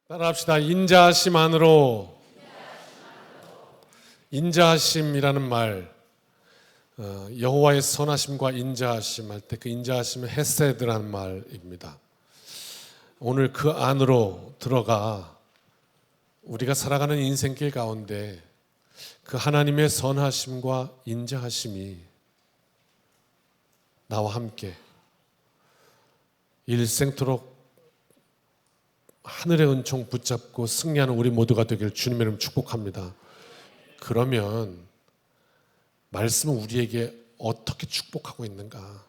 따라합시다. 인자하심 안으로. 인자하심이라는 말, 여호와의 선하심과 인자하심 할 때 그 인자하심은 헤세드라는 말입니다. 오늘 그 안으로 들어가 우리가 살아가는 인생길 가운데 그 하나님의 선하심과 인자하심이 나와 함께 일생토록 하늘의 은총 붙잡고 승리하는 우리 모두가 되기를 주님의 이름으로 축복합니다. 그러면 말씀은 우리에게 어떻게 축복하고 있는가?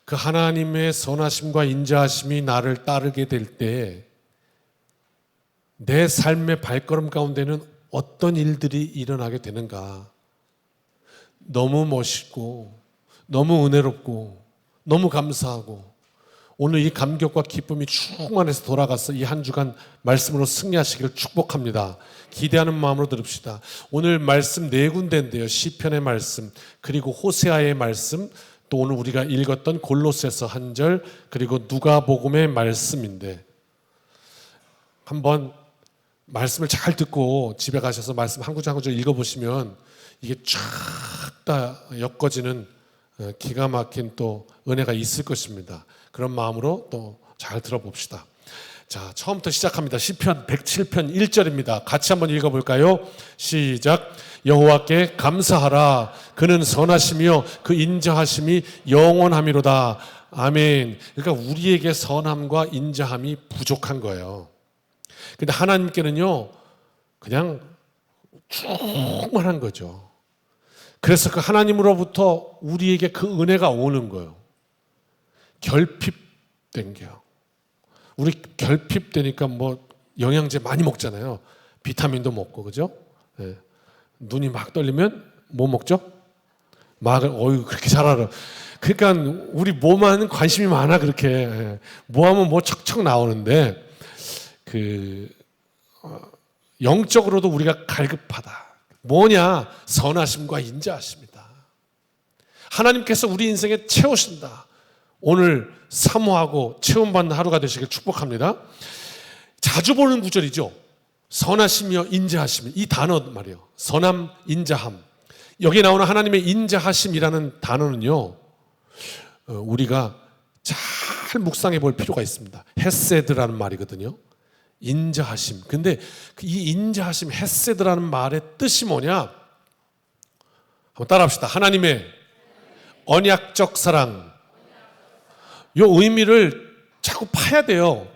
그 하나님의 선하심과 인자하심이 나를 따르게 될 때 내 삶의 발걸음 가운데는 어떤 일들이 일어나게 되는가? 너무 멋있고 너무 은혜롭고 너무 감사하고 오늘 이 감격과 기쁨이 충만해서 돌아가서 이 한 주간 말씀으로 승리하시기를 축복합니다. 기대하는 마음으로 들읍시다. 오늘 말씀 네 군데인데요. 시편의 말씀, 그리고 호세아의 말씀, 또 오늘 우리가 읽었던 골로새서 한 절, 그리고 누가복음의 말씀인데 한번 말씀을 잘 듣고 집에 가셔서 말씀 한 구절 한 구절 읽어보시면 이게 쫙 다 엮어지는 기가 막힌 또 은혜가 있을 것입니다. 그런 마음으로 또 잘 들어봅시다. 자, 처음부터 시작합니다. 시편 107편 1절입니다. 같이 한번 읽어볼까요? 시작. 여호와께 감사하라. 그는 선하시며 그 인자하심이 영원함이로다. 아멘. 그러니까 우리에게 선함과 인자함이 부족한 거예요. 근데 하나님께는요 그냥 충만한 거죠. 그래서 그 하나님으로부터 우리에게 그 은혜가 오는 거예요. 결핍된 게요. 우리 결핍되니까 뭐 영양제 많이 먹잖아요. 비타민도 먹고, 그죠? 네. 눈이 막 떨리면 뭐 먹죠? 막을, 그렇게 잘 알아. 그러니까 우리 몸에는 관심이 많아, 그렇게. 뭐 하면 뭐 척척 나오는데, 영적으로도 우리가 갈급하다. 뭐냐? 선하심과 인자하심이다. 하나님께서 우리 인생에 채우신다. 오늘 사모하고 체험받는 하루가 되시길 축복합니다. 자주 보는 구절이죠. 선하시며 인자하시며, 이 단어 말이에요. 선함, 인자함. 여기 나오는 하나님의 인자하심이라는 단어는요 우리가 잘 묵상해 볼 필요가 있습니다. 헤세드라는 말이거든요. 인자하심. 근데 이 인자하심, 헤세드라는 말의 뜻이 뭐냐? 한번 따라합시다. 하나님의 언약적 사랑. 이 의미를 자꾸 파야 돼요.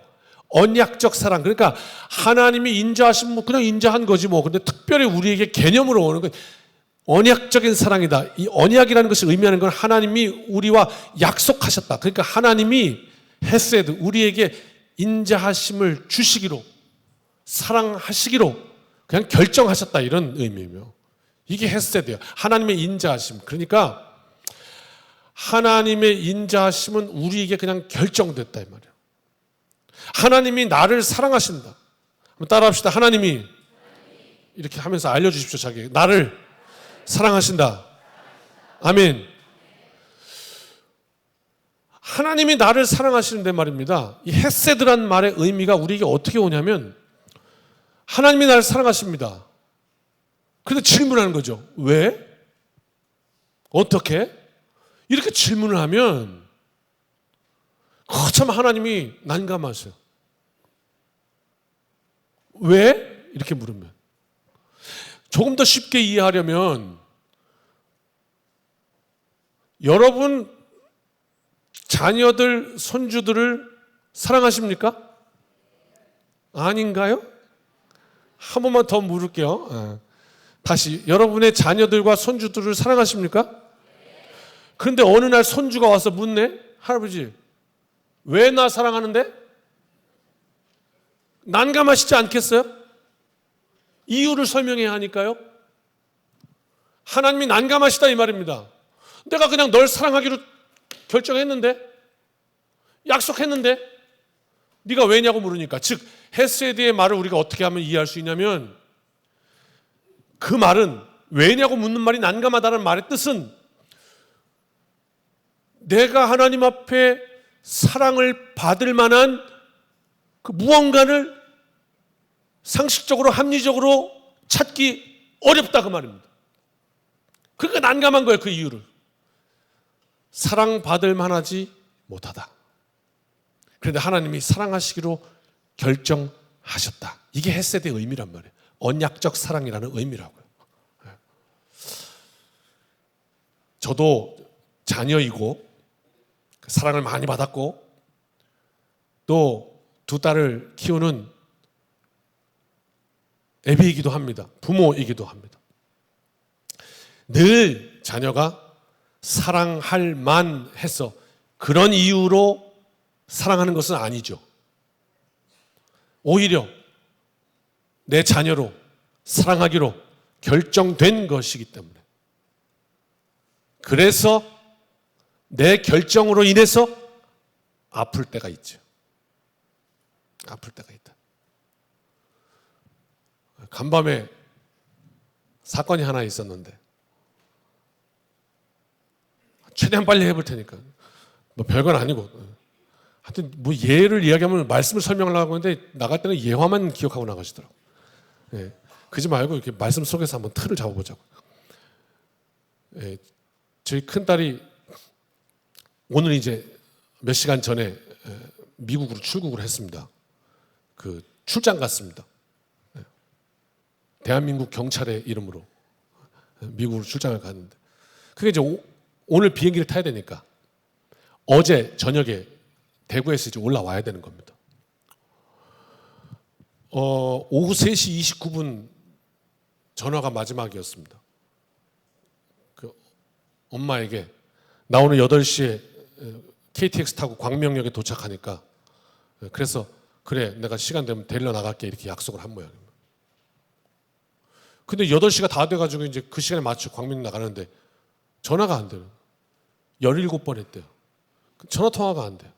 언약적 사랑. 그러니까 하나님이 인자하심, 뭐 그냥 인자한 거지 뭐. 근데 특별히 우리에게 개념으로 오는 건 언약적인 사랑이다. 이 언약이라는 것이 의미하는 건 하나님이 우리와 약속하셨다. 그러니까 하나님이 헤세드, 우리에게 인자하심을 주시기로, 사랑하시기로 그냥 결정하셨다, 이런 의미며, 이게 헤세드예요. 하나님의 인자하심. 그러니까 하나님의 인자하심은 우리에게 그냥 결정됐다, 이 말이에요. 하나님이 나를 사랑하신다. 한번 따라합시다. 하나님이 이렇게 하면서 알려주십시오. 자기 나를 사랑하신다. 아멘. 하나님이 나를 사랑하시는데 말입니다. 이 헤세드란 말의 의미가 우리에게 어떻게 오냐면, 하나님이 나를 사랑하십니다. 그런데 질문하는 거죠. 왜? 어떻게? 이렇게 질문을 하면 거참 하나님이 난감하세요. 왜? 이렇게 물으면. 조금 더 쉽게 이해하려면, 여러분 자녀들, 손주들을 사랑하십니까? 아닌가요? 한 번만 더 물을게요. 다시, 여러분의 자녀들과 손주들을 사랑하십니까? 그런데 어느 날 손주가 와서 묻네. 할아버지, 왜 나 사랑하는데? 난감하시지 않겠어요? 이유를 설명해야 하니까요. 하나님이 난감하시다, 이 말입니다. 내가 그냥 널 사랑하기로 결정했는데, 약속했는데 네가 왜냐고 물으니까. 즉 헤세드의 말을 우리가 어떻게 하면 이해할 수 있냐면, 그 말은, 왜냐고 묻는 말이 난감하다는 말의 뜻은 내가 하나님 앞에 사랑을 받을 만한 그 무언가를 상식적으로 합리적으로 찾기 어렵다 그 말입니다. 그러니까 난감한 거예요. 그 이유를. 사랑받을 만하지 못하다. 그런데 하나님이 사랑하시기로 결정하셨다. 이게 헤세드의 의미란 말이에요. 언약적 사랑이라는 의미라고요. 저도 자녀이고 사랑을 많이 받았고 또 두 딸을 키우는 애비이기도 합니다. 부모이기도 합니다. 늘 자녀가 사랑할 만해서 그런 이유로 사랑하는 것은 아니죠. 오히려 내 자녀로 사랑하기로 결정된 것이기 때문에. 그래서 내 결정으로 인해서 아플 때가 있죠. 아플 때가 있다. 간밤에 사건이 하나 있었는데 최대한 빨리 해볼 테니까 뭐 별건 아니고 하여튼 뭐 예를 이야기하면 말씀을 설명하려고 하는데 나갈 때는 예화만 기억하고 나가시더라고요. 예, 그러지 말고 이렇게 말씀 속에서 한번 틀을 잡아보자고. 예, 저희 큰딸이 오늘 이제 몇 시간 전에 미국으로 출국을 했습니다. 그 출장 갔습니다. 대한민국 경찰의 이름으로 미국으로 출장을 갔는데 그게 이제 오늘 비행기를 타야 되니까 어제 저녁에 대구에서 이제 올라와야 되는 겁니다. 오후 3시 29분 전화가 마지막이었습니다. 그 엄마에게 나 오늘 8시에 KTX 타고 광명역에 도착하니까 그래서 그래 내가 시간 되면 데리러 나갈게 이렇게 약속을 한 모양입니다. 근데 8시가 다 돼가지고 이제 그 시간에 맞춰 광명 나가는데 전화가 안 돼요. 17번 했대요. 전화 통화가 안 돼요.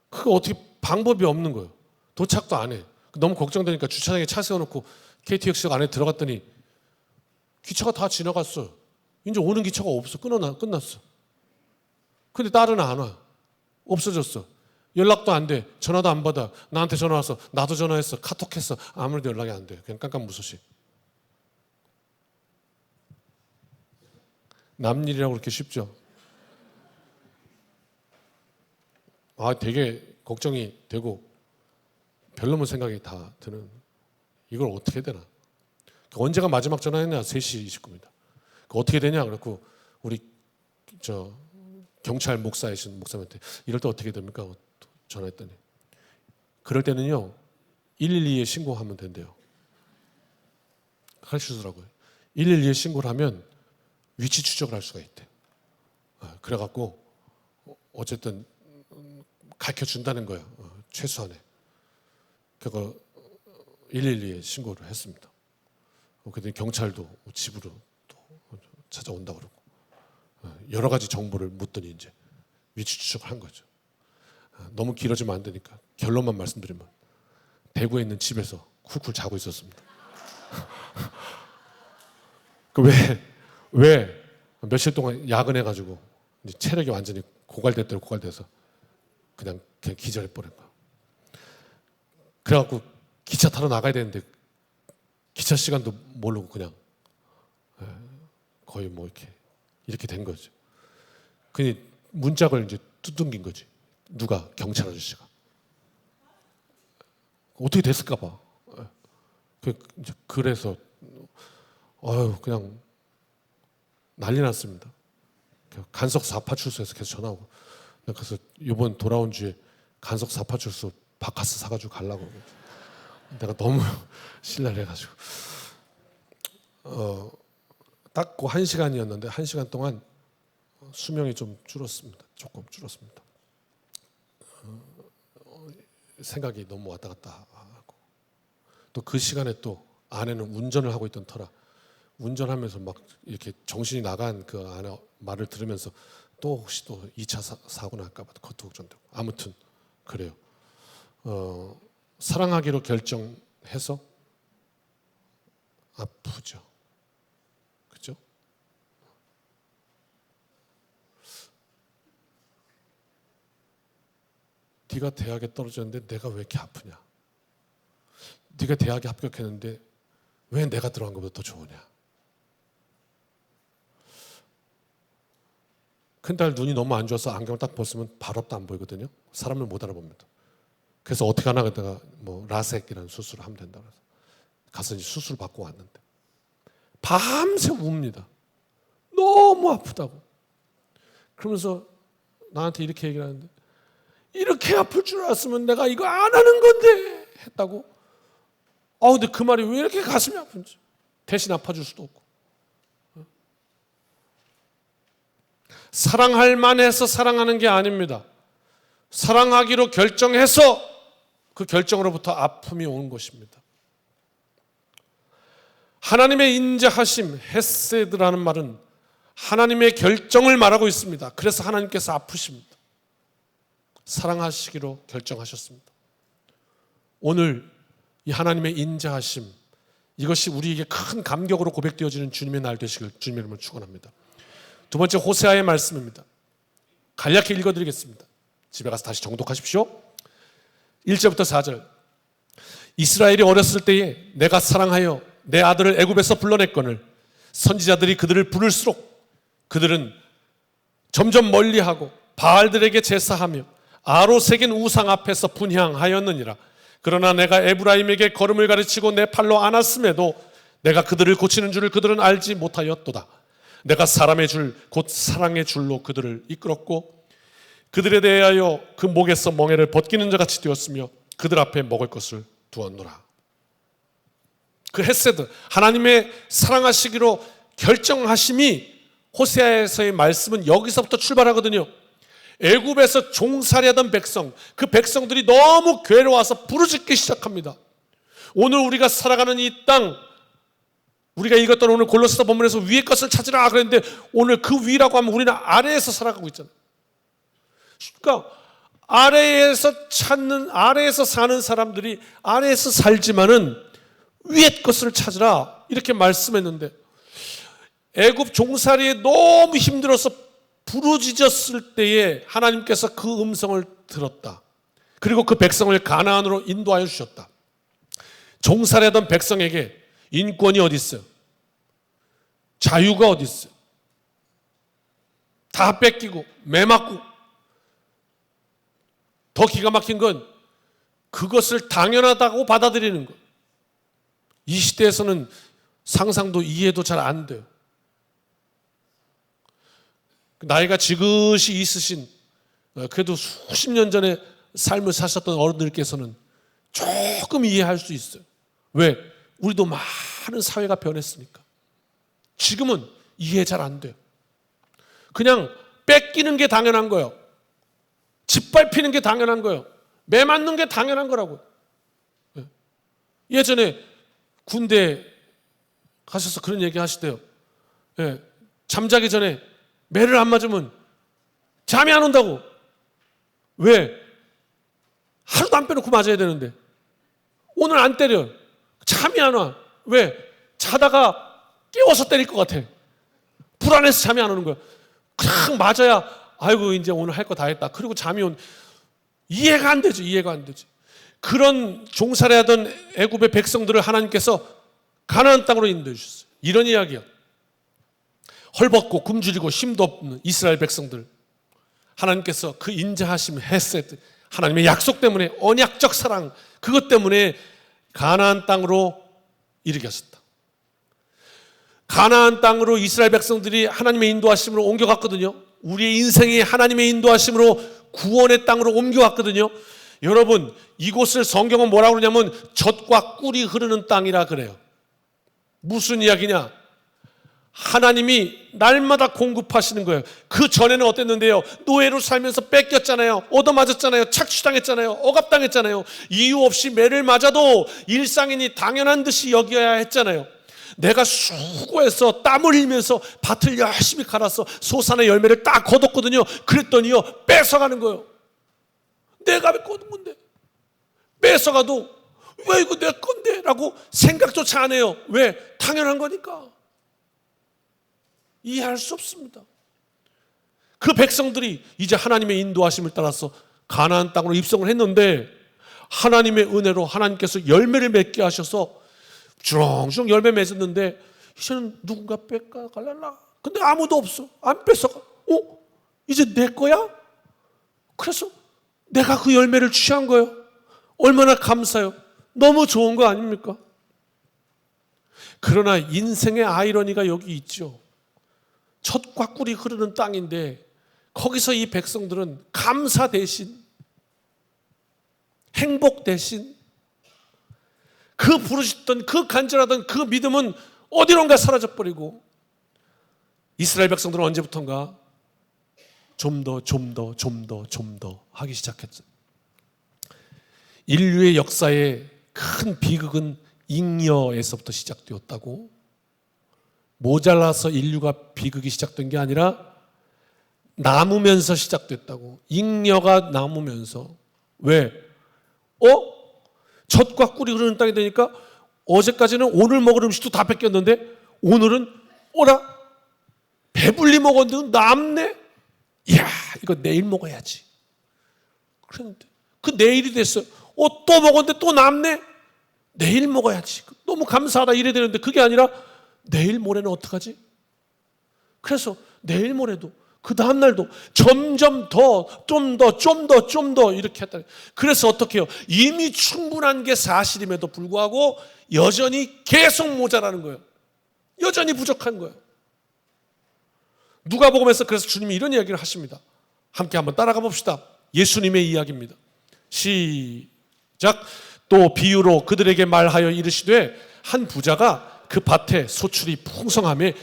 그거 어떻게 방법이 없는 거예요. 도착도 안 해. 너무 걱정되니까 주차장에 차 세워놓고 KTX역 안에 들어갔더니 기차가 다 지나갔어요. 이제 오는 기차가 없어. 끝났어. 근데 딸은 안 와. 없어졌어. 연락도 안 돼. 전화도 안 받아. 나한테 전화 와서 나도 전화했어. 카톡했어. 아무래도 연락이 안 돼. 그냥 깜깜무소식. 남 일이라고 그렇게 쉽죠? 되게 걱정이 되고 별로면 생각이 다 드는 이걸 어떻게 해야 되나? 언제가 마지막 전화했냐? 3시 29분입니다. 어떻게 되냐? 그래갖고 우리 경찰 목사이신 목사님한테 이럴 때 어떻게 됩니까? 전화했더니 그럴 때는요 112에 신고하면 된대요. 가르치더라고요. 112에 신고를 하면 위치 추적을 할 수가 있대요. 그래갖고 어쨌든 가르쳐 준다는 거예요. 최소한에. 그거 112에 신고를 했습니다. 그랬더니 경찰도 집으로 또 찾아온다고 그러고 여러 가지 정보를 묻더니 이제 위치 추적을 한 거죠. 너무 길어지면 안 되니까 결론만 말씀드리면 대구에 있는 집에서 쿨쿨 자고 있었습니다. 왜 며칠 동안 야근해가지고 이제 체력이 완전히 고갈돼서 그냥 기절해 버린 거야. 그래갖고 기차 타러 나가야 되는데 기차 시간도 모르고 그냥 거의 뭐 이렇게 된 거죠. 그니 문짝을 이제 두둥긴 거지. 누가 경찰 아저씨가 어떻게 됐을까 봐. 그래서 그냥 난리 났습니다. 간석 4파 출소해서 계속 전화 오고 그래서 이번 돌아온 주에 간석 4파 출소 바카스 사가지고 가려고 내가 너무 신나를 해가지고 딱 그 1시간이었는데 1시간 동안 수명이 좀 줄었습니다. 조금 줄었습니다. 생각이 너무 왔다 갔다 하고 또 그 시간에 또 아내는 운전을 하고 있던 터라 운전하면서 막 이렇게 정신이 나간 그 아내 말을 들으면서 또 혹시 또 2차 사고 날까 봐 그것도 걱정되고 아무튼 그래요. 사랑하기로 결정해서 아프죠. 그죠? 네가 대학에 떨어졌는데 내가 왜 이렇게 아프냐? 네가 대학에 합격했는데 왜 내가 들어간 것보다 더 좋으냐? 큰딸 눈이 너무 안 좋아서 안경을 딱 벗으면 발업도 안 보이거든요. 사람을 못 알아봅니다. 그래서 어떻게 하나 그다가 뭐 라섹이라는 수술을 하면 된다 그래서 가서 이제 수술 받고 왔는데 밤새 웁니다. 너무 아프다고. 그러면서 나한테 이렇게 얘기를 하는데 이렇게 아플 줄 알았으면 내가 이거 안 하는 건데 했다고. 근데 그 말이 왜 이렇게 가슴이 아픈지. 대신 아파줄 수도 없고. 사랑할 만해서 사랑하는 게 아닙니다. 사랑하기로 결정해서 그 결정으로부터 아픔이 오는 것입니다. 하나님의 인자하심, 헤세드라는 말은 하나님의 결정을 말하고 있습니다. 그래서 하나님께서 아프십니다. 사랑하시기로 결정하셨습니다. 오늘 이 하나님의 인자하심, 이것이 우리에게 큰 감격으로 고백되어지는 주님의 날 되시길 주님의 이름으로 축원합니다. 두 번째 호세아의 말씀입니다. 간략히 읽어드리겠습니다. 집에 가서 다시 정독하십시오. 1절부터 4절. 이스라엘이 어렸을 때에 내가 사랑하여 내 아들을 애굽에서 불러냈거늘 선지자들이 그들을 부를수록 그들은 점점 멀리하고 바알들에게 제사하며 아로새긴 우상 앞에서 분향하였느니라. 그러나 내가 에브라임에게 걸음을 가르치고 내 팔로 안았음에도 내가 그들을 고치는 줄을 그들은 알지 못하였도다. 내가 사람의 줄 곧 사랑의 줄로 그들을 이끌었고 그들에 대하여 그 목에서 멍에를 벗기는 자 같이 되었으며 그들 앞에 먹을 것을 두었노라. 그 헤세드, 하나님의 사랑하시기로 결정하심이 호세아에서의 말씀은 여기서부터 출발하거든요. 애굽에서 종살이하던 백성, 그 백성들이 너무 괴로워서 부르짖기 시작합니다. 오늘 우리가 살아가는 이 땅, 우리가 읽었던 오늘 골로새서 본문에서 위의 것을 찾으라 그랬는데 오늘 그 위라고 하면 우리는 아래에서 살아가고 있잖아요. 그러니까 아래에서 찾는, 아래에서 사는 사람들이 아래에서 살지만은 위의 것을 찾으라 이렇게 말씀했는데 애굽 종살이에 너무 힘들어서 부르짖었을 때에 하나님께서 그 음성을 들었다. 그리고 그 백성을 가나안으로 인도하여 주셨다. 종살이하던 백성에게 인권이 어디 있어요? 자유가 어디 있어요? 다 뺏기고 매맞고. 더 기가 막힌 건 그것을 당연하다고 받아들이는 것. 이 시대에서는 상상도 이해도 잘 안 돼요. 나이가 지긋이 있으신 그래도 수십 년 전에 삶을 사셨던 어른들께서는 조금 이해할 수 있어요. 왜? 우리도 많은 사회가 변했으니까. 지금은 이해 잘 안 돼요. 그냥 뺏기는 게 당연한 거예요. 짓밟히는 게 당연한 거예요. 매맞는 게 당연한 거라고요. 예전에 군대 가셔서 그런 얘기 하시대요. 잠자기 전에 매를 안 맞으면 잠이 안 온다고. 왜? 하루도 안 빼놓고 맞아야 되는데 오늘 안 때려. 잠이 안 와. 왜? 자다가 깨워서 때릴 것 같아. 불안해서 잠이 안 오는 거야. 그냥 맞아야 아이고 이제 오늘 할 거 다 했다. 그리고 잠이 이해가 안 되죠. 이해가 안 되지. 그런 종살이하던 애굽의 백성들을 하나님께서 가나안 땅으로 인도해 주셨어요. 이런 이야기야. 헐벗고 굶주리고 힘도 없는 이스라엘 백성들, 하나님께서 그 인자하심, 헤세드, 하나님의 약속 때문에, 언약적 사랑, 그것 때문에 가나안 땅으로 이르게 하셨다. 가나안 땅으로 이스라엘 백성들이 하나님의 인도하심으로 옮겨갔거든요. 우리의 인생이 하나님의 인도하심으로 구원의 땅으로 옮겨갔거든요. 여러분, 이곳을 성경은 뭐라고 그러냐면 젖과 꿀이 흐르는 땅이라 그래요. 무슨 이야기냐? 하나님이 날마다 공급하시는 거예요. 그 전에는 어땠는데요? 노예로 살면서 뺏겼잖아요. 얻어맞았잖아요. 착취당했잖아요. 억압당했잖아요. 이유 없이 매를 맞아도 일상인이 당연한 듯이 여겨야 했잖아요. 내가 수고해서 땀을 흘리면서 밭을 열심히 갈아서 소산의 열매를 딱 거뒀거든요. 그랬더니요, 뺏어가는 거예요. 내가 거둔 건데 뺏어가도 왜 이거 내 건데? 라고 생각조차 안 해요. 왜? 당연한 거니까. 이해할 수 없습니다. 그 백성들이 이제 하나님의 인도하심을 따라서 가나안 땅으로 입성을 했는데 하나님의 은혜로 하나님께서 열매를 맺게 하셔서 주렁주렁 열매 맺었는데 이제는 누군가 뺏가 갈랄라. 근데 아무도 없어. 안 뺏어가. 이제 내 거야? 그래서 내가 그 열매를 취한 거예요. 얼마나 감사해요. 너무 좋은 거 아닙니까? 그러나 인생의 아이러니가 여기 있죠. 젖과 꿀이 흐르는 땅인데 거기서 이 백성들은 감사 대신, 행복 대신 그 부르짖던 그 간절하던 그 믿음은 어디론가 사라져버리고 이스라엘 백성들은 언제부턴가 좀 더 하기 시작했죠. 인류의 역사의 큰 비극은 잉여에서부터 시작되었다고. 모자라서 인류가 비극이 시작된 게 아니라 남으면서 시작됐다고. 잉여가 남으면서. 왜? 젖과 꿀이 흐르는 땅이 되니까 어제까지는 오늘 먹을 음식도 다 뺏겼는데 오늘은 배불리 먹었는데 남네? 이야, 이거 내일 먹어야지. 그랬는데 그 내일이 됐어요. 또 먹었는데 또 남네? 내일 먹어야지. 너무 감사하다 이래야 되는데 그게 아니라 내일 모레는 어떡하지? 그래서 내일 모레도 그 다음날도 점점 더, 좀 더 이렇게 했다. 그래서 어떻게 해요? 이미 충분한 게 사실임에도 불구하고 여전히 계속 모자라는 거예요. 여전히 부족한 거예요. 누가복음에서 그래서 주님이 이런 이야기를 하십니다. 함께 한번 따라가 봅시다. 예수님의 이야기입니다. 시작. 또 비유로 그들에게 말하여 이르시되 한 부자가 그 밭에 소출이 풍성함에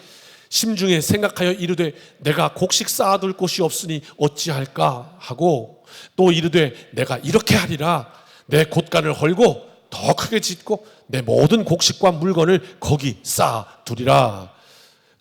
심중에 생각하여 이르되 내가 곡식 쌓아둘 곳이 없으니 어찌할까 하고 또 이르되 내가 이렇게 하리라 내 곳간을 헐고 더 크게 짓고 내 모든 곡식과 물건을 거기 쌓아두리라.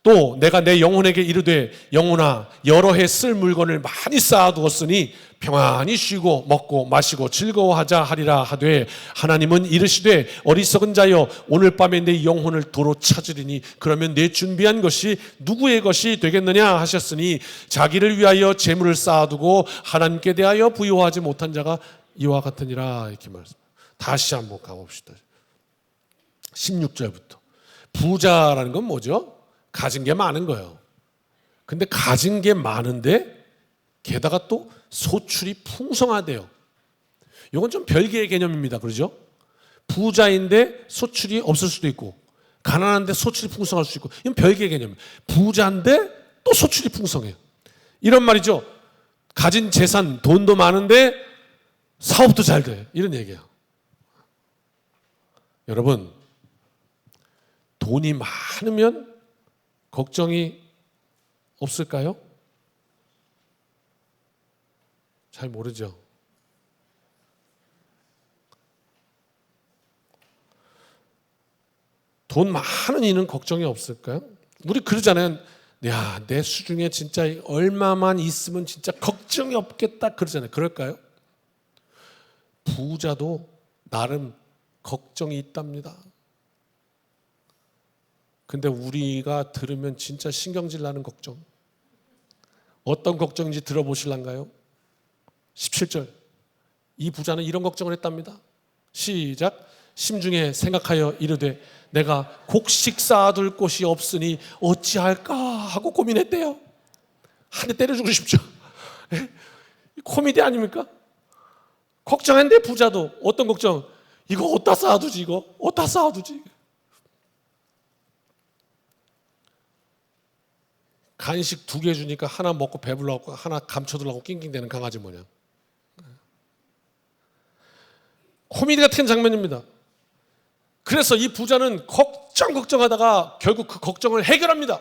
또 내가 내 영혼에게 이르되 영혼아 여러 해 쓸 물건을 많이 쌓아두었으니 평안히 쉬고 먹고 마시고 즐거워하자 하리라 하되 하나님은 이르시되 어리석은 자여 오늘 밤에 내 영혼을 도로 찾으리니 그러면 내 준비한 것이 누구의 것이 되겠느냐 하셨으니 자기를 위하여 재물을 쌓아두고 하나님께 대하여 부요하지 못한 자가 이와 같으니라. 이렇게 말씀합니다. 다시 한번 가봅시다. 16절부터. 부자라는 건 뭐죠? 가진 게 많은 거예요. 근데 가진 게 많은데 게다가 또 소출이 풍성하대요. 이건 좀 별개의 개념입니다. 그러죠? 부자인데 소출이 없을 수도 있고 가난한데 소출이 풍성할 수도 있고 이건 별개의 개념이에요. 부자인데 또 소출이 풍성해요. 이런 말이죠. 가진 재산, 돈도 많은데 사업도 잘 돼. 이런 얘기예요. 여러분, 돈이 많으면 걱정이 없을까요? 잘 모르죠. 돈 많은 이는 걱정이 없을까요? 우리 그러잖아요. 야, 내 수중에 진짜 얼마만 있으면 진짜 걱정이 없겠다 그러잖아요. 그럴까요? 부자도 나름 걱정이 있답니다. 근데 우리가 들으면 진짜 신경질 나는 걱정. 어떤 걱정인지 들어보실란가요? 17절. 이 부자는 이런 걱정을 했답니다. 시작. 심중에 생각하여 이르되 내가 곡식 쌓아둘 곳이 없으니 어찌할까 하고 고민했대요. 한 대 때려주고 싶죠. 코미디 아닙니까? 걱정했는데 부자도 어떤 걱정? 이거 어디다 쌓아두지? 이거 어디다 쌓아두지? 간식 2개 주니까 하나 먹고 배불러갖고 하나 감춰두려고 낑낑대는 강아지 모양. 코미디 같은 장면입니다. 그래서 이 부자는 걱정하다가 결국 그 걱정을 해결합니다.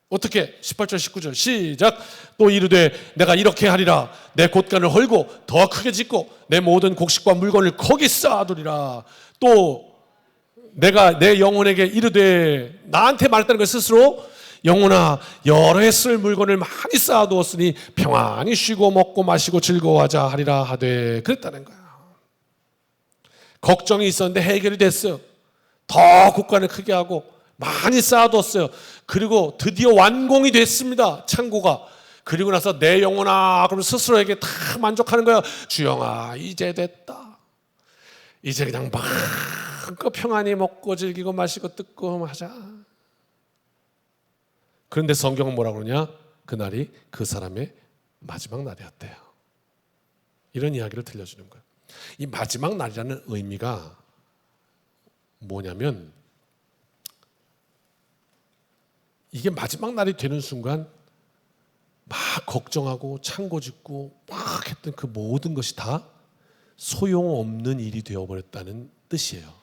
어떻게? 18절 19절 시작. 또 이르되 내가 이렇게 하리라 내 곳간을 헐고 더 크게 짓고 내 모든 곡식과 물건을 거기 쌓아두리라. 또 내가 내 영혼에게 이르되 나한테 말했다는 걸 스스로 영혼아 여러 해 쓸 물건을 많이 쌓아두었으니 평안히 쉬고 먹고 마시고 즐거워하자 하리라 하되 그랬다는 거야. 걱정이 있었는데 해결이 됐어요. 더 곳간을 크게 하고 많이 쌓아뒀어요. 그리고 드디어 완공이 됐습니다. 창고가. 그리고 나서 내 영혼아 그러면 스스로에게 다 만족하는 거야. 주영아 이제 됐다. 이제 그냥 마음껏 평안히 먹고 즐기고 마시고 뜯고 하자. 그런데 성경은 뭐라고 그러냐? 그날이 그 사람의 마지막 날이었대요. 이런 이야기를 들려주는 거예요. 이 마지막 날이라는 의미가 뭐냐면, 이게 마지막 날이 되는 순간 막 걱정하고 창고 짓고 막 했던 그 모든 것이 다 소용없는 일이 되어버렸다는 뜻이에요.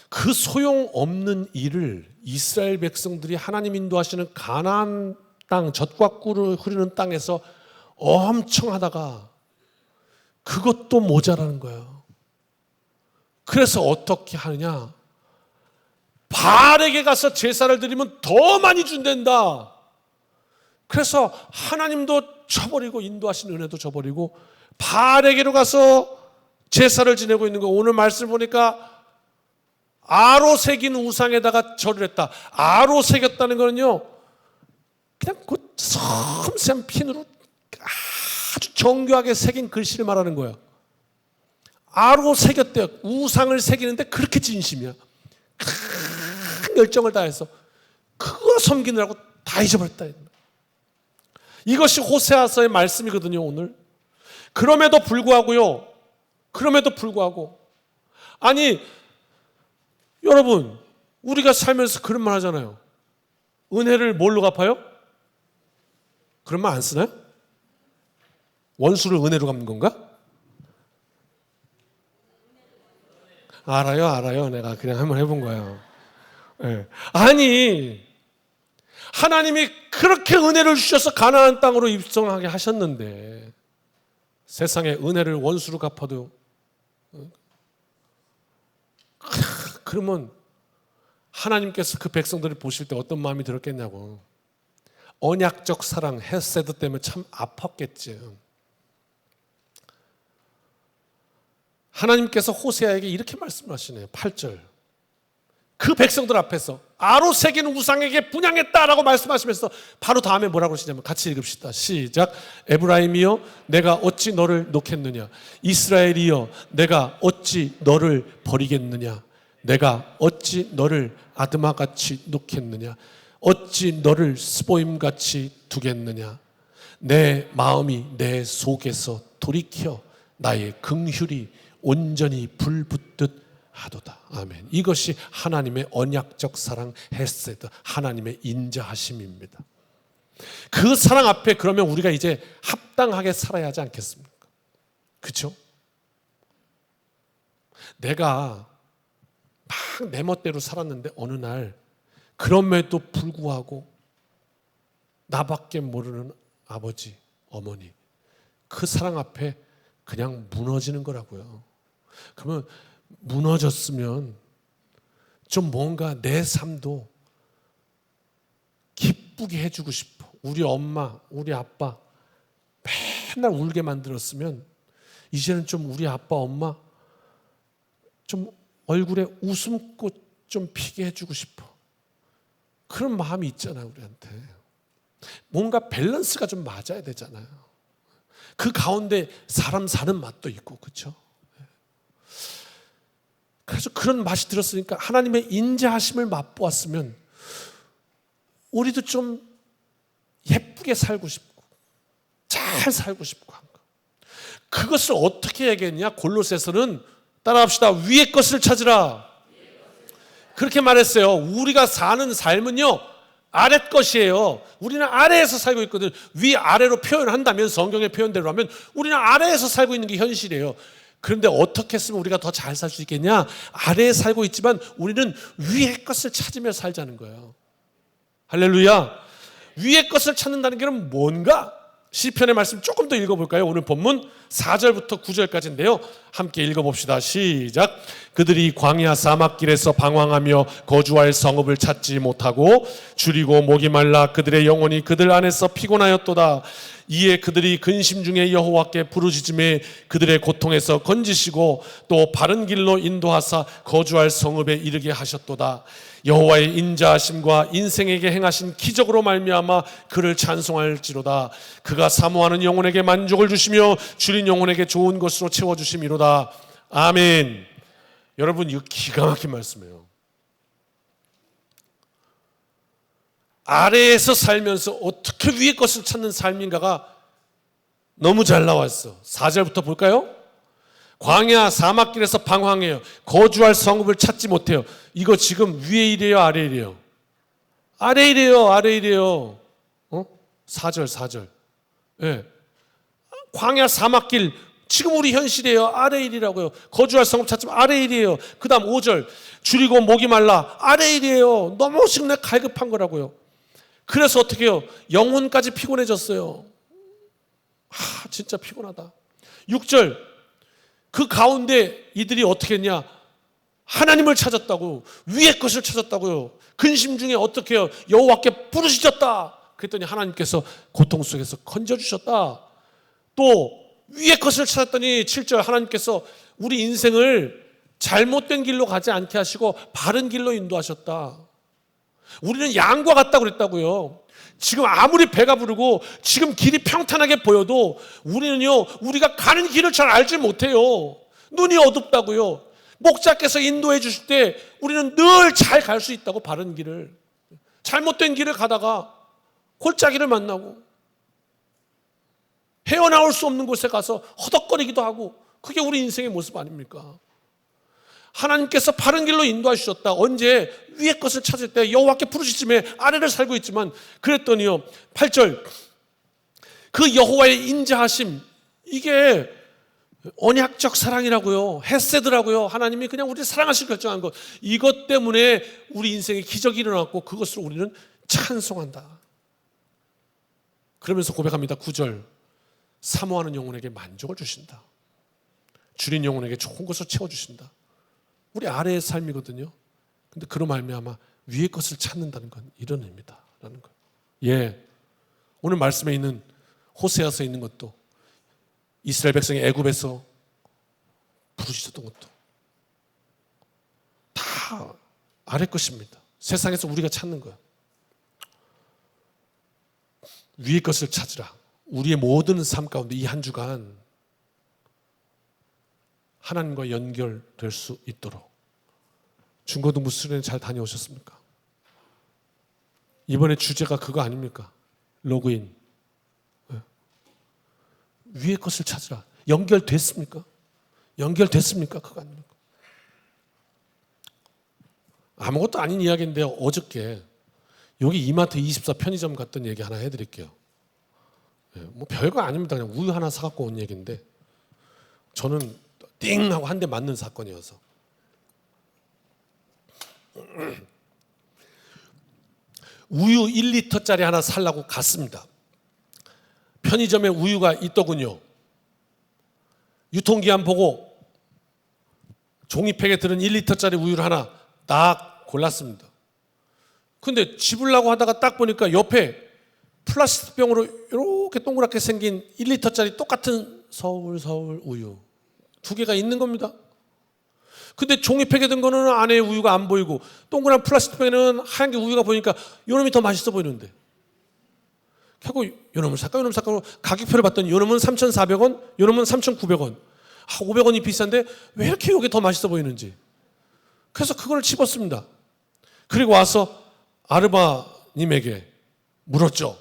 그 소용없는 일을 이스라엘 백성들이 하나님 인도하시는 가나안 땅, 젖과 꿀을 흐르는 땅에서 엄청 하다가 그것도 모자라는 거예요. 그래서 어떻게 하느냐? 바알에게 가서 제사를 드리면 더 많이 준댄다. 그래서 하나님도 저버리고 인도하신 은혜도 저버리고 바알에게로 가서 제사를 지내고 있는 거. 오늘 말씀 보니까 아로 새긴 우상에다가 절을 했다. 아로 새겼다는 거는요, 그냥 그 섬세한 핀으로 아주 정교하게 새긴 글씨를 말하는 거예요. 아로 새겼대요. 우상을 새기는데 그렇게 진심이야. 큰 열정을 다해서 그거 섬기느라고 다 잊어버렸다. 이것이 호세아서의 말씀이거든요, 오늘. 그럼에도 불구하고요. 그럼에도 불구하고. 아니, 여러분, 우리가 살면서 그런 말 하잖아요. 은혜를 뭘로 갚아요? 그런 말 안 쓰나요? 원수를 은혜로 갚는 건가? 알아요. 내가 그냥 한번 해본 거예요. 네. 아니, 하나님이 그렇게 은혜를 주셔서 가나안 땅으로 입성하게 하셨는데 세상에 은혜를 원수로 갚아도, 그러면 하나님께서 그 백성들을 보실 때 어떤 마음이 들었겠냐고. 언약적 사랑, 헤세드 때문에 참 아팠겠지. 하나님께서 호세아에게 이렇게 말씀하시네요. 8절. 그 백성들 앞에서 아로 새긴 우상에게 분향했다라고 말씀하시면서 바로 다음에 뭐라고 하시냐면 같이 읽읍시다. 시작. 에브라임이여 내가 어찌 너를 놓겠느냐. 이스라엘이여 내가 어찌 너를 버리겠느냐. 내가 어찌 너를 아드마같이 놓겠느냐. 어찌 너를 스보임같이 두겠느냐. 내 마음이 내 속에서 돌이켜 나의 긍휼이 온전히 불붙듯 하도다. 아멘. 이것이 하나님의 언약적 사랑, 헤세드, 하나님의 인자하심입니다. 그 사랑 앞에 그러면 우리가 이제 합당하게 살아야 하지 않겠습니까? 그렇죠? 내가 막 내 멋대로 살았는데 어느 날 그럼에도 불구하고 나밖에 모르는 아버지, 어머니, 그 사랑 앞에 그냥 무너지는 거라고요. 그러면 무너졌으면 좀 뭔가 내 삶도 기쁘게 해주고 싶어. 우리 엄마, 우리 아빠 맨날 울게 만들었으면 이제는 좀 우리 아빠, 엄마 좀 얼굴에 웃음꽃 좀 피게 해주고 싶어. 그런 마음이 있잖아요, 우리한테. 뭔가 밸런스가 좀 맞아야 되잖아요. 그 가운데 사람 사는 맛도 있고, 그렇죠? 그래서 그런 맛이 들었으니까 하나님의 인자하심을 맛보았으면 우리도 좀 예쁘게 살고 싶고 잘 살고 싶고 한 거. 그것을 어떻게 얘기했냐? 골로새서는 따라합시다. 위의 것을 찾으라. 그렇게 말했어요. 우리가 사는 삶은요, 아래 것이에요. 우리는 아래에서 살고 있거든. 위아래로 표현한다면, 성경의 표현대로 하면 우리는 아래에서 살고 있는 게 현실이에요. 그런데 어떻게 했으면 우리가 더 잘 살 수 있겠냐? 아래에 살고 있지만 우리는 위의 것을 찾으며 살자는 거예요. 할렐루야. 위의 것을 찾는다는 게 뭔가? 시편의 말씀 조금 더 읽어볼까요? 오늘 본문 4절부터 9절까지인데요. 함께 읽어봅시다. 시작. 그들이 광야 사막길에서 방황하며 거주할 성읍을 찾지 못하고 줄이고 목이 말라 그들의 영혼이 그들 안에서 피곤하였도다. 이에 그들이 근심 중에 여호와께 부르짖음에 그들의 고통에서 건지시고 또 바른 길로 인도하사 거주할 성읍에 이르게 하셨도다. 여호와의 인자하심과 인생에게 행하신 기적으로 말미암아 그를 찬송할지로다. 그가 사모하는 영혼에게 만족을 주시며 줄인 영혼에게 좋은 것으로 채워주심이로다. 아멘. 여러분, 이거 기가 막힌 말씀이에요. 아래에서 살면서 어떻게 위의 것을 찾는 삶인가가 너무 잘 나왔어. 4절부터 볼까요? 광야 사막길에서 방황해요. 거주할 성읍을 찾지 못해요. 이거 지금 위에 일이에요, 아래 일이에요? 아래 일이에요, 아래 일이에요. 4절. 예. 광야 사막길, 지금 우리 현실이에요. 아래 일이라고요. 거주할 성읍 찾지만 아래 일이에요. 그 다음 5절, 줄이고 목이 말라. 아래 일이에요. 너무 식내 갈급한 거라고요. 그래서 어떻게 해요? 영혼까지 피곤해졌어요. 진짜 피곤하다. 6절, 그 가운데 이들이 어떻게 했냐? 하나님을 찾았다고, 위의 것을 찾았다고요. 근심 중에 어떻게 해요? 여호와께 부르짖었다. 그랬더니 하나님께서 고통 속에서 건져주셨다. 또 위의 것을 찾았더니 7절, 하나님께서 우리 인생을 잘못된 길로 가지 않게 하시고 바른 길로 인도하셨다. 우리는 양과 같다고 그랬다고요. 지금 아무리 배가 부르고 지금 길이 평탄하게 보여도 우리는요, 우리가 가는 길을 잘 알지 못해요. 눈이 어둡다고요. 목자께서 인도해 주실 때 우리는 늘 잘 갈 수 있다고, 바른 길을. 잘못된 길을 가다가 골짜기를 만나고 헤어나올 수 없는 곳에 가서 허덕거리기도 하고, 그게 우리 인생의 모습 아닙니까? 하나님께서 바른 길로 인도하셨다. 언제? 위의 것을 찾을 때 여호와께 부르짖음에 아래를 살고 있지만, 그랬더니요 8절, 그 여호와의 인자하심, 이게 언약적 사랑이라고요. 헤세드라고요. 하나님이 그냥 우리를 사랑하시고 결정한 것, 이것 때문에 우리 인생에 기적이 일어났고 그것을 우리는 찬송한다. 그러면서 고백합니다. 9절, 사모하는 영혼에게 만족을 주신다. 줄인 영혼에게 좋은 것을 채워주신다. 우리 아래의 삶이거든요. 근데 그로 말미암아 위의 것을 찾는다는 건 이런 의미다라는 거예요. 예, 오늘 말씀에 있는 호세아서 있는 것도, 이스라엘 백성이 애굽에서 부르짖었던 것도 다 아래 것입니다. 세상에서 우리가 찾는 거예요. 위의 것을 찾으라. 우리의 모든 삶 가운데 이 한 주간 하나님과 연결될 수 있도록. 중고등부 수련회 잘 다녀오셨습니까? 이번에 주제가 그거 아닙니까? 로그인. 위의 것을 찾으라. 연결됐습니까? 연결됐습니까? 그거 아닙니까? 아무것도 아닌 이야기인데, 어저께 여기 이마트 24 편의점 갔던 얘기 하나 해드릴게요. 뭐 별거 아닙니다. 그냥 우유 하나 사갖고 온 얘기인데, 저는 띵 하고 한 대 맞는 사건이어서. 우유 1리터짜리 하나 살라고 갔습니다. 편의점에 우유가 있더군요. 유통기한 보고 종이팩에 들은 1리터짜리 우유를 하나 딱 골랐습니다. 근데 집으려고 하다가 딱 보니까 옆에 플라스틱 병으로 이렇게 동그랗게 생긴 1리터짜리 똑같은 서울 우유 2개가 있는 겁니다. 근데 종이팩에 든 거는 안에 우유가 안 보이고, 동그란 플라스틱 병에는 하얀 게 우유가 보이니까 요놈이 더 맛있어 보이는데, 결국 요놈을 살까 가격표를 봤더니 요놈은 3,400원, 요놈은 3,900원. 500원이 비싼데 왜 이렇게 이게 더 맛있어 보이는지. 그래서 그걸 집었습니다. 그리고 와서 아르바님에게 물었죠.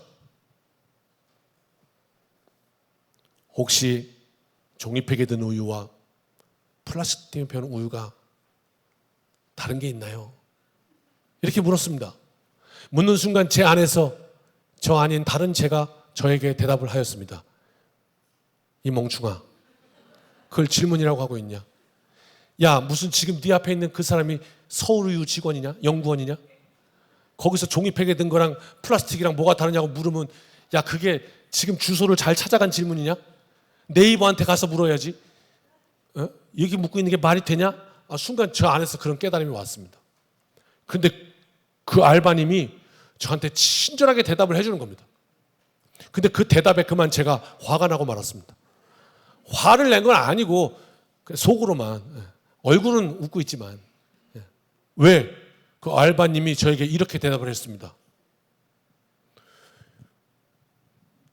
혹시 종이팩에 든 우유와 플라스틱에 든 우유가 다른 게 있나요? 이렇게 물었습니다. 묻는 순간 제 안에서 저 아닌 다른 제가 저에게 대답을 하였습니다. 이 멍충아, 그걸 질문이라고 하고 있냐? 야, 무슨 지금 네 앞에 있는 그 사람이 서울우유 직원이냐? 연구원이냐? 거기서 종이팩에 든 거랑 플라스틱이랑 뭐가 다르냐고 물으면, 야, 그게 지금 주소를 잘 찾아간 질문이냐? 네이버한테 가서 물어야지. 여기 묻고 있는 게 말이 되냐? 순간 저 안에서 그런 깨달음이 왔습니다. 그런데 그 알바님이 저한테 친절하게 대답을 해주는 겁니다. 근데 그 대답에 그만 제가 화가 나고 말았습니다. 화를 낸 건 아니고 속으로만, 얼굴은 웃고 있지만. 왜? 그 알바님이 저에게 이렇게 대답을 했습니다.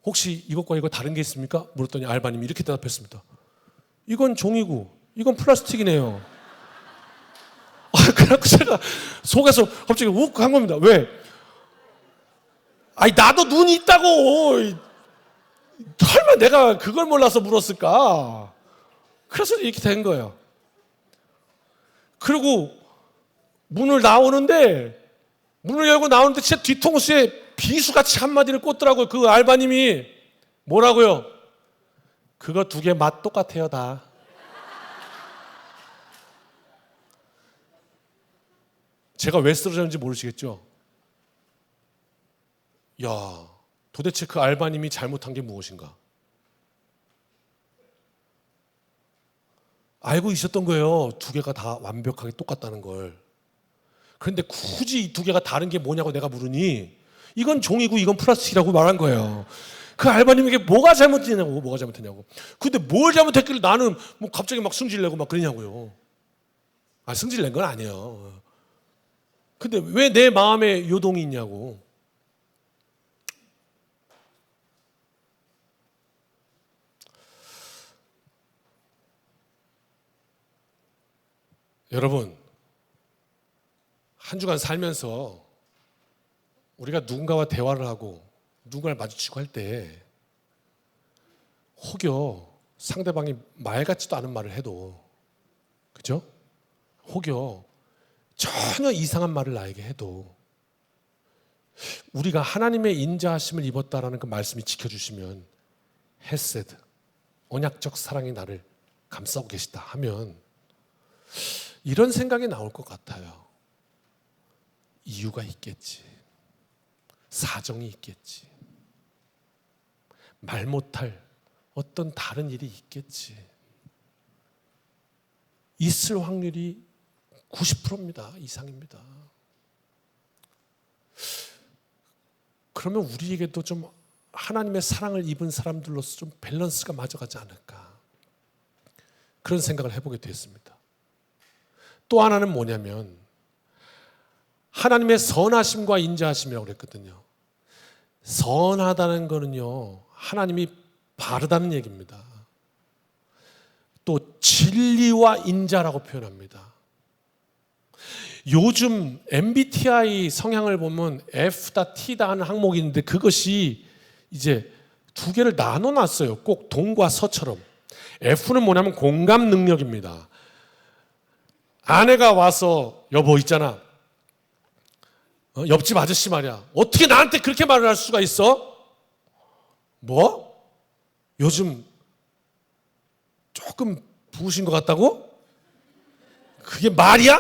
혹시 이것과 이거 다른 게 있습니까? 물었더니 알바님이 이렇게 대답했습니다. 이건 종이고 이건 플라스틱이네요. 그래서 제가 속에서 갑자기 욱 한 겁니다. 왜? 아니 나도 눈이 있다고. 설마 내가 그걸 몰라서 물었을까? 그래서 이렇게 된 거예요. 그리고 문을 열고 나오는데 진짜 뒤통수에 비수같이 한마디를 꽂더라고요. 그 알바님이 뭐라고요? 그거 두 개 맛 똑같아요 다. 제가 왜 쓰러졌는지 모르시겠죠? 야, 도대체 그 알바님이 잘못한 게 무엇인가? 알고 있었던 거예요. 두 개가 다 완벽하게 똑같다는 걸. 그런데 굳이 이 두 개가 다른 게 뭐냐고 내가 물으니 이건 종이고 이건 플라스틱이라고 말한 거예요. 그 알바님에게 뭐가 잘못했냐고. 근데 뭘 잘못했길래 나는 뭐 갑자기 막 승질내고 막 그러냐고요. 승질낸 건 아니에요. 근데 왜 내 마음에 요동이 있냐고. 여러분, 한 주간 살면서 우리가 누군가와 대화를 하고 누군가를 마주치고 할 때 혹여 상대방이 말 같지도 않은 말을 해도, 그죠? 혹여 전혀 이상한 말을 나에게 해도 우리가 하나님의 인자하심을 입었다라는 그 말씀이 지켜주시면 헤세드, 언약적 사랑이 나를 감싸고 계시다 하면 이런 생각이 나올 것 같아요. 이유가 있겠지. 사정이 있겠지. 말 못할 어떤 다른 일이 있겠지. 있을 확률이 90%입니다. 이상입니다. 그러면 우리에게도 좀 하나님의 사랑을 입은 사람들로서 좀 밸런스가 맞아가지 않을까. 그런 생각을 해보게 됐습니다. 또 하나는 뭐냐면 하나님의 선하심과 인자하심이라고 그랬거든요. 선하다는 거는요, 하나님이 바르다는 얘기입니다. 또 진리와 인자라고 표현합니다. 요즘 MBTI 성향을 보면 F다 T다 하는 항목이 있는데 그것이 이제 두 개를 나눠놨어요. 꼭 동과 서처럼. F는 뭐냐면 공감 능력입니다. 아내가 와서 여보 있잖아. 옆집 아저씨 말이야. 어떻게 나한테 그렇게 말을 할 수가 있어? 뭐? 요즘 조금 부으신 것 같다고? 그게 말이야?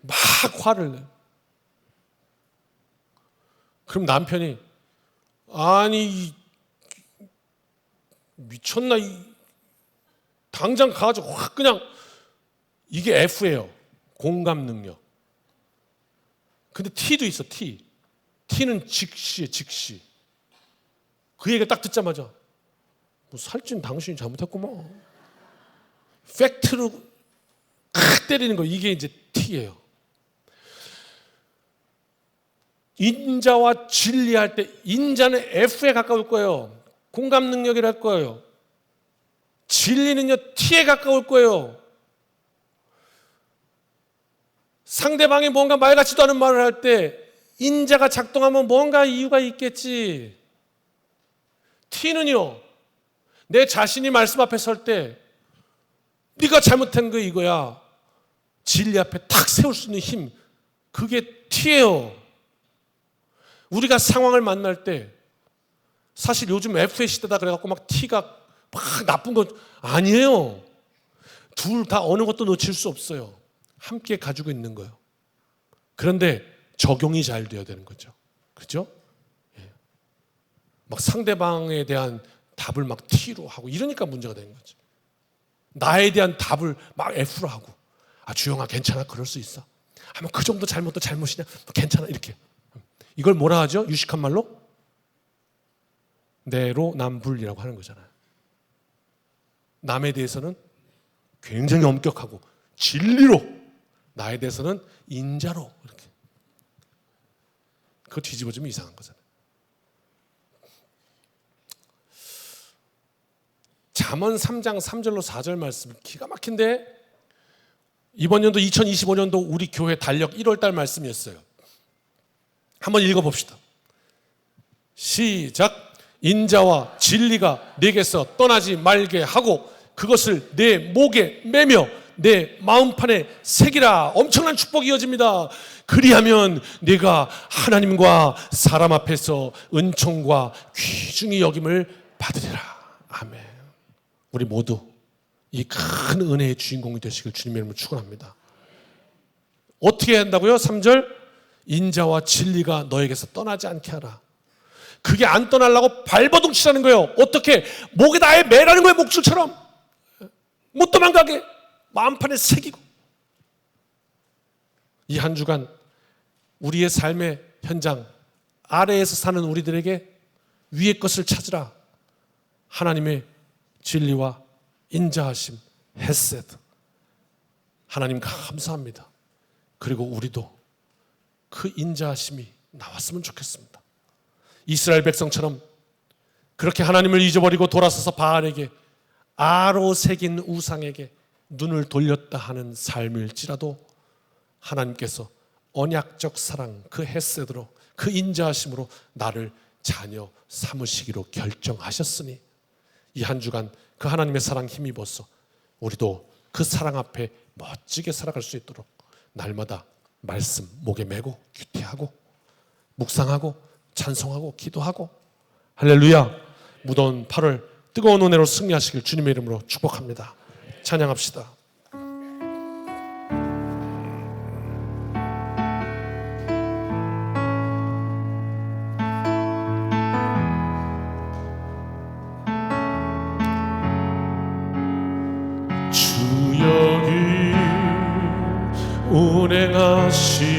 막 화를 내. 그럼 남편이 아니 미쳤나? 당장 가가지고 확 그냥 이게 F예요. 공감 능력. 근데 T도 있어. T는 즉시에 즉시. 그 얘기를 딱 듣자마자 뭐 살찐 당신이 잘못했구만. 팩트로 칵 때리는 거 이게 이제 T예요. 인자와 진리할 때 인자는 F에 가까울 거예요. 공감 능력이랄 거예요. 진리는요 T에 가까울 거예요. 상대방이 뭔가 말 같지도 않은 말을 할 때 인자가 작동하면 뭔가 이유가 있겠지. T는요, 내 자신이 말씀 앞에 설 때 네가 잘못한 거 이거야. 진리 앞에 탁 세울 수 있는 힘, 그게 T예요. 우리가 상황을 만날 때 사실 요즘 F의 시대다 그래갖고 막 T가 막 나쁜 건 아니에요. 둘 다 어느 것도 놓칠 수 없어요. 함께 가지고 있는 거예요. 그런데 적용이 잘 되어야 되는 거죠. 그렇죠? 막 상대방에 대한 답을 막 T로 하고 이러니까 문제가 되는 거죠. 나에 대한 답을 막 F로 하고 주영아 괜찮아 그럴 수 있어. 하면 그 정도 잘못도 잘못이냐? 괜찮아 이렇게. 이걸 뭐라 하죠? 유식한 말로? 내로남불이라고 하는 거잖아요. 남에 대해서는 굉장히 엄격하고 진리로, 나에 대해서는 인자로, 이렇게. 그거 뒤집어지면 이상한 거잖아요. 잠언 3장 3절로 4절 말씀 기가 막힌데, 이번 연도 2025년도 우리 교회 달력 1월달 말씀이었어요. 한번 읽어봅시다. 시작. 인자와 진리가 내게서 떠나지 말게 하고 그것을 내 목에 매며 내 마음판에 새기라. 엄청난 축복이 이어집니다. 그리하면 내가 하나님과 사람 앞에서 은총과 귀중히 여김을 받으리라. 아멘. 우리 모두 이 큰 은혜의 주인공이 되시길 주님의 이름으로 축원합니다. 어떻게 한다고요? 3절. 인자와 진리가 너에게서 떠나지 않게 하라. 그게 안 떠나려고 발버둥 치라는 거예요. 어떻게? 목에다 아예 매라는 거예요. 목줄처럼. 못 도망가게 마음판에 새기고. 이 한 주간 우리의 삶의 현장 아래에서 사는 우리들에게 위의 것을 찾으라. 하나님의 진리와 인자하심, 헤세드. 하나님 감사합니다. 그리고 우리도 그 인자하심이 나왔으면 좋겠습니다. 이스라엘 백성처럼 그렇게 하나님을 잊어버리고 돌아서서 바알에게, 아로 새긴 우상에게 눈을 돌렸다 하는 삶일지라도 하나님께서 언약적 사랑, 그 헤세드로, 그 인자하심으로 나를 자녀 삼으시기로 결정하셨으니 이 한 주간 그 하나님의 사랑 힘입어서 우리도 그 사랑 앞에 멋지게 살아갈 수 있도록 날마다 말씀 목에 메고 귀티하고 묵상하고 찬송하고 기도하고, 할렐루야. 무더운 8월 뜨거운 은혜로 승리하시길 주님의 이름으로 축복합니다. 찬양합시다. 주 여기 운행하시네.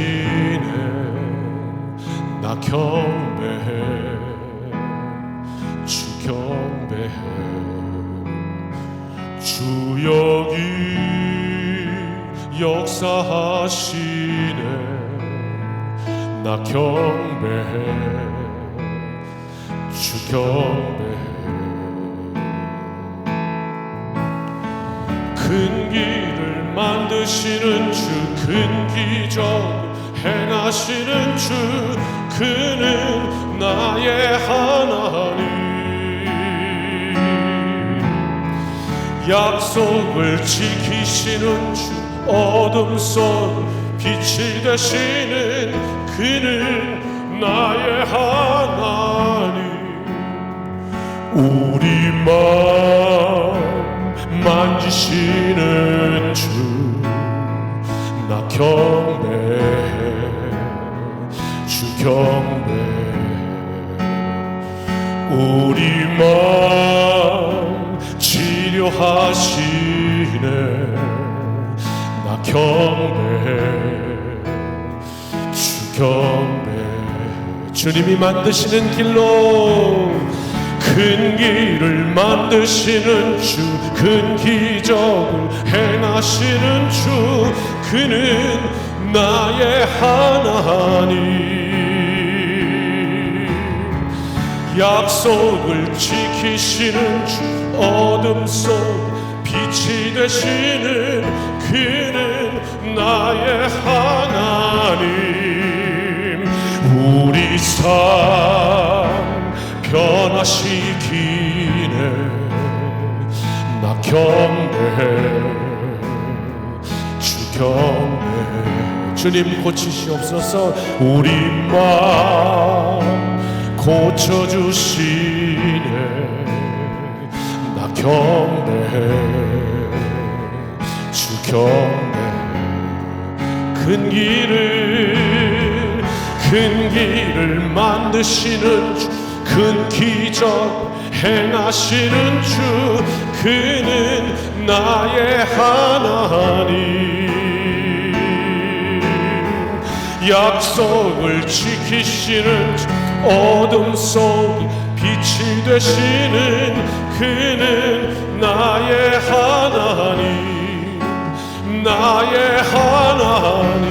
나 경배해. 주 경배해. 주 여기 역사하시네. 나 경배해. 주 경배해. 큰 길을 만드시는 주, 큰 기적 행하시는 주, 그는 나의 하나님. 약속을 지키시는 주, 어둠 속 빛이 되시는 그는 나의 하나님. 우리 마음 만지시는 주, 나 경배해. 주 경배해. 우리 마음 치료하시네. 나 경배해. 주 경배해. 주님이 만드시는 길로, 큰 길을 만드시는 주, 큰 기적을 행하시는 주, 그는 나의 하나님. 약속을 지키시는 주, 어둠 속 빛이 되시는 그는 나의 하나님. 우리 삶 변화시키네. 나 경배해. 주 경배해. 주님 고치시옵소서. 우리 마음 고쳐주시네. 나 경배해. 주 경배해. 큰 길을 만드시는 주, 큰 기적 행하시는 주, 그는 나의 하나님. 약속을 지키시는 주, 어둠 속 빛이 빛이 되시는 그는 나의 하나님, 나의 하나님,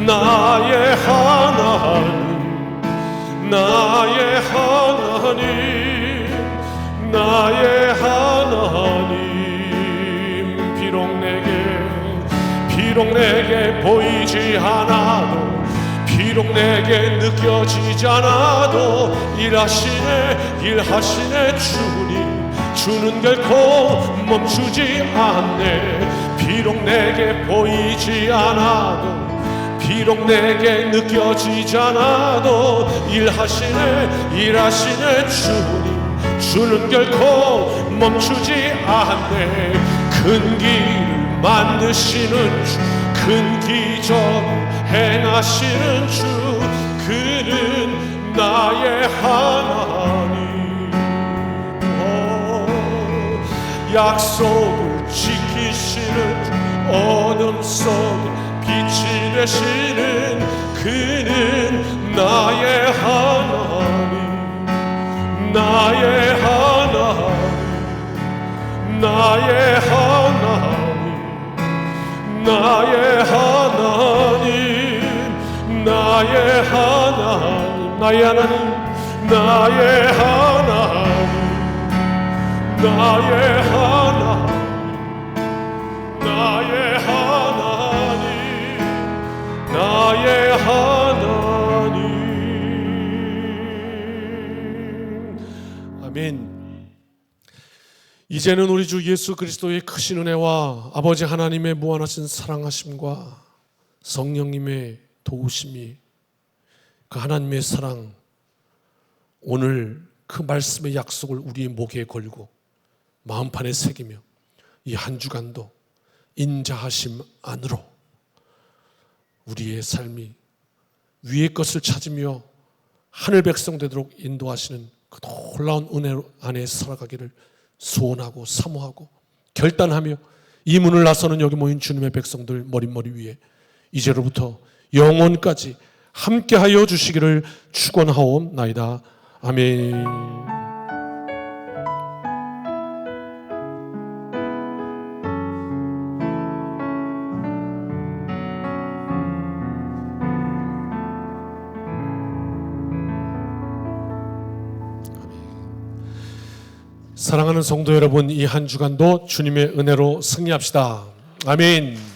나의 하나님, 나의 하나님, 나의 하나님. 비록 내게 보이지 않아도, 비록 내게 느껴지지 않아도 일하시네 주님. 주는 결코 멈추지 않네. 비록 내게 보이지 않아도, 비록 내게 느껴지지 않아도 일하시네 주님. 주는 결코 멈추지 않네. 큰 길을 만드시는 주, 큰 기적 행하시는 주, 그는 나의 하나님. 약속을 지키시는 주, 어둠 속에 빛이 되시는 그는 나의 하나님, 나의 하나님, 나의 하나님, 나의 하나님, 나의 하나님, 나의 하나님, 나의 하나님, 나의 하나님, 나의 하나님, 나의 하나님. 아멘. 이제는 우리 주 예수 그리스도의 크신 은혜와 아버지 하나님의 무한하신 사랑하심과 성령님의 도우심이, 그 하나님의 사랑, 오늘 그 말씀의 약속을 우리의 목에 걸고 마음판에 새기며 이 한 주간도 인자하심 안으로 우리의 삶이 위의 것을 찾으며 하늘 백성 되도록 인도하시는 그 놀라운 은혜 안에 살아가기를 소원하고 사모하고 결단하며 이 문을 나서는 여기 모인 주님의 백성들 머릿머리 위에 이제로부터 영원까지 함께하여 주시기를 축원하옵나이다. 아멘. 사랑하는 성도 여러분, 이 한 주간도 주님의 은혜로 승리합시다. 아멘.